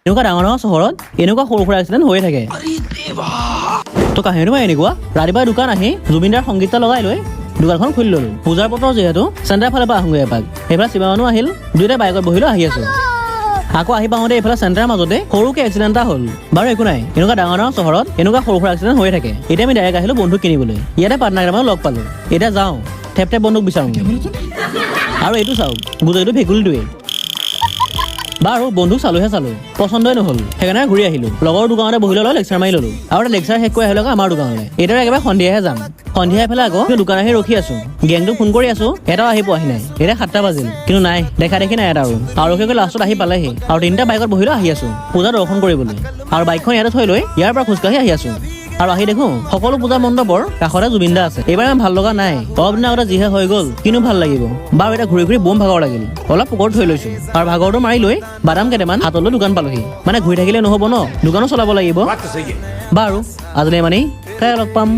এনেকুৱা ডাঙৰ ডাঙৰ চহৰত এনেকুৱা সৰু সুৰা এক্সিডেণ্ট হৈয়ে থাকে। তো কাহিনীটো মই এনেকুৱা, ৰাতিপুৱা দোকান আহি জুবিনদাৰ সংগীতটা লগাই লৈ দোকানখন খুলি ললো। পূজাৰ বতৰ যিহেতু চেণ্টাৰ ফালৰ পৰা আহোঁগৈ এপাক। সেইফালে শিৱা মানুহ আহিল, দুয়োটাই বাইকত বহিলৈ আহি আছো। আকৌ আহি পাওঁতে এইফালে চেণ্টাৰৰ মাজতে সৰুকে এক্সিডেণ্ট এটা হ'ল। বাৰু একো নাই, এনেকুৱা ডাঙৰ ডাঙৰ চহৰত এনেকুৱা সৰু সুৰা এক্সিডেণ্ট হৈয়ে থাকে। এতিয়া আমি ডাইৰেক্ট আহিলো বন্ধুক কিনিবলৈ। ইয়াতে পাৰ্টনাৰ কেইটামান লগ পালো। এতিয়া যাওঁ ঠেপ ঠেপ বন্ধুক বিচাৰোঁ। আৰু এইটো চাওক, গোটেইটো ভেকুলীটোৱেই। বাৰু বন্ধুক চালোহে চালো, পচন্দই নহ'ল, সেইকাৰণে ঘূৰি আহিলো। লগৰ দোকানতে বহি লৈ লেকচাৰ মাৰি ললো। আৰু এটা লেকচাৰ শেষ কৰি আহিলো আমাৰ দোকানলৈ। এতিয়া একেবাৰে সন্ধিয়াহে যাম। সন্ধিয়া এইফালে আকৌ দোকান আহি ৰখি আছো। গেংটোক ফোন কৰি আছো, এটাও আহি পোৱাহি নাই। এতিয়া 7টা বাজিল, কিন্তু নাই, দেখা দেখি নাই এটাও। আৰু ৰখি লাষ্টত আহি পালেহি। আৰু 3টা বাইকত বহি লৈ আহি আছো পূজা দৰ্শন কৰিবলৈ। আৰু বাইকখন ইয়াতে থৈ লৈ ইয়াৰ পৰা খোজকাঢ়ি আহি আছো। আৰু আহি দেখো সকলো পূজা মণ্ডপৰ কাষতে জুবিন দা আছে। এইবাৰ ইমান ভাল লগা নাই, অলপ দিনৰ আগতে যিহে হৈ গ'ল, কিনো ভাল লাগিব। বাৰু এতিয়া ঘূৰি ঘূৰি বম ভাগৰ লাগিল, অলপ পুকুৰত থৈ লৈছো। আৰু ভাগৰটো মাৰি লৈ বাদাম কেইটামান হাতলৈ দোকান পালোহি। মানে ঘূৰি থাকিলে নহ'ব ন, দোকানো চলাব লাগিব। বাৰু আজিলৈ ইমানেই, কাইলৈ লগ পাম।